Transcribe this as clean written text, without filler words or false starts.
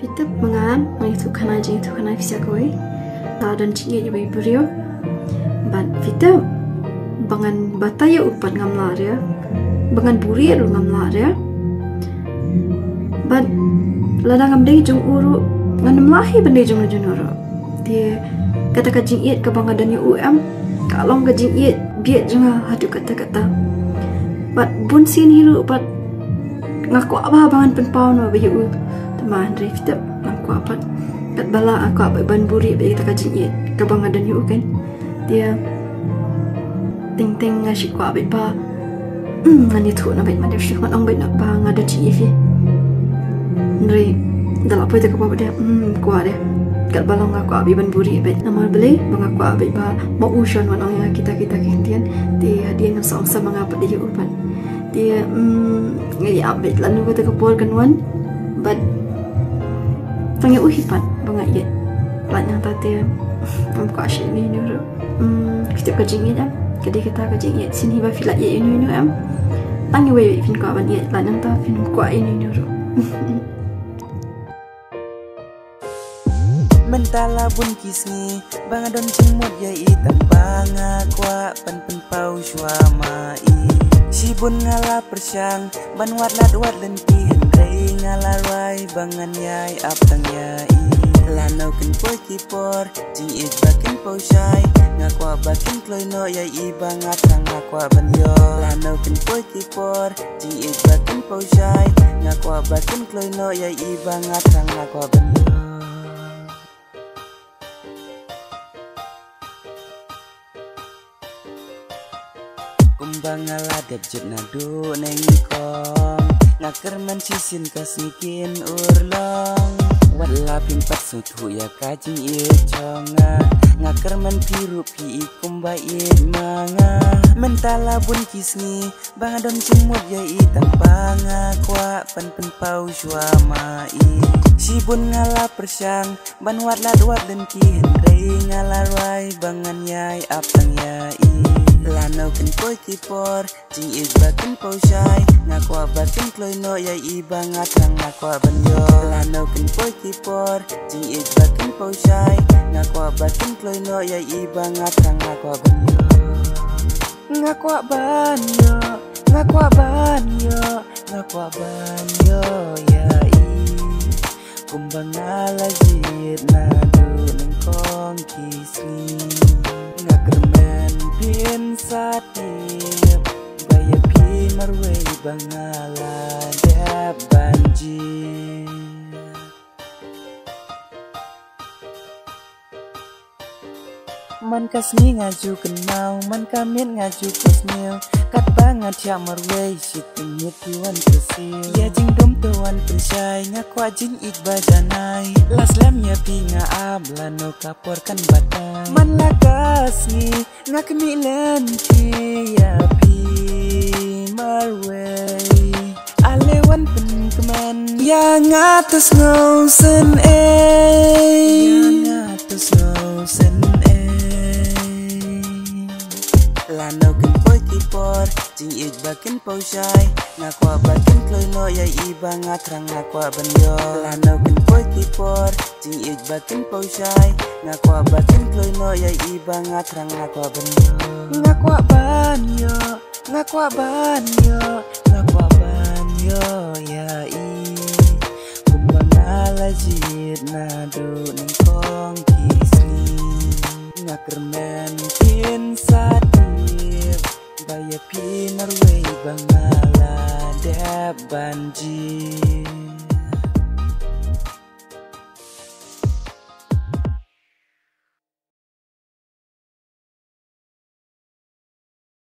Fitap mangan itu kana bisa koi dan cingi ibu brio ban fitap bangan bataya upat ngamlar ya bangan buri lu ngamlar ya ban ladang amdai jung uru nganam lahi bandai jung uru dia kata kajing iet ke bangan dan kalong kajing iet biat juga hadu kata bat bun sin hiru bat ngaku apa bangan penpau no bayu teman dari fitap ngaku apa kat bala aku apa ban buri bayi kita kajing iet ke bangan dan kan dia ting ngasih ku abit ba ngani tu na bait ma dia shikon ong bait nak ba ngada chi ifi ndri dala poite ko ba dia ku ada kat balong aku abi ban buri bait nama beli bang aku abit ba mau usion wan ong kita kentian dia ngam song sa mga pa dia upan dia ngi abit lanu ko te ko por kan wan but tangi uhipan bang iet lanyang tate am ko ashi ni nuru kita kajing iet kadi kita kajing iet sini ba filat iet ini am tangi we fin ko ban iet lanyang ta fin ko ini nuru mentala bun kisni bang adon cimut ya itam banga kwa pen pau suama i si bun ngala persyang ban wat lenti hendrei ngala wai bangan yai aptang yai lanau ken poi kipor ji it bakin pau syai ngakwa bakin kloi no yai i bangat sang ngakwa ban yo lanau ken poi kipor ji it bakin pau syai ngakwa bakin kloi no yai i bangat sang ngakwa ban yo kumbang ngaladep jet nadu nengi kong ngaker man sisin kasnikin urlong wala pimpat sutu ya kajing iet chonga ngaker man piru pi kumba iet manga mentala bun kisni bang adon cimut ya itang banga kwa pen pau suama i si bun ngala persyang ban wat lenti hendrei ngala rai bangan yai aptang yai lanau ken poi kipor jing it bakin pau syai ngakwa bakin kloi no yai i bangat sang ngakwa ban yo lanau ken poi kipor jing it bakin pau syai ngakwa bakin kloi no yai i bangat sang ngakwa ban yo ngakwa ban yo ngakwa ban yo ngakwa ban yo yai kumbang alajit nadu neng kong kisni ngakermen pin satip baya pi marwe bangala dap banjir man kasni ngaju kenau man kamit ngaju kasnil kat banget ya marwe sitingit tuan kesil ya jing dom tuan pensyai ngakwa jing ik bajanai las lem ya pi ngaab lano kapor kan batai man lakasni ngakmi lenti ya pi marwe alewan pen keman yang atas ngausen yang atas ngausen lanau ken poi kipor jing it bakin pau syai ngakwa bakin kloi no yai i bangat rang ngakwa ban yo lanau ken poi kipor jing it bakin pau syai ngakwa bakin kloi no yai i bangat rang ngakwa ban yo ngakwa ban yo ngakwa ban yo ngakwa ban yo yai kumbang alajit nadu neng kong kisni ngakermen pin satip baya pi narwe bangala dap banjir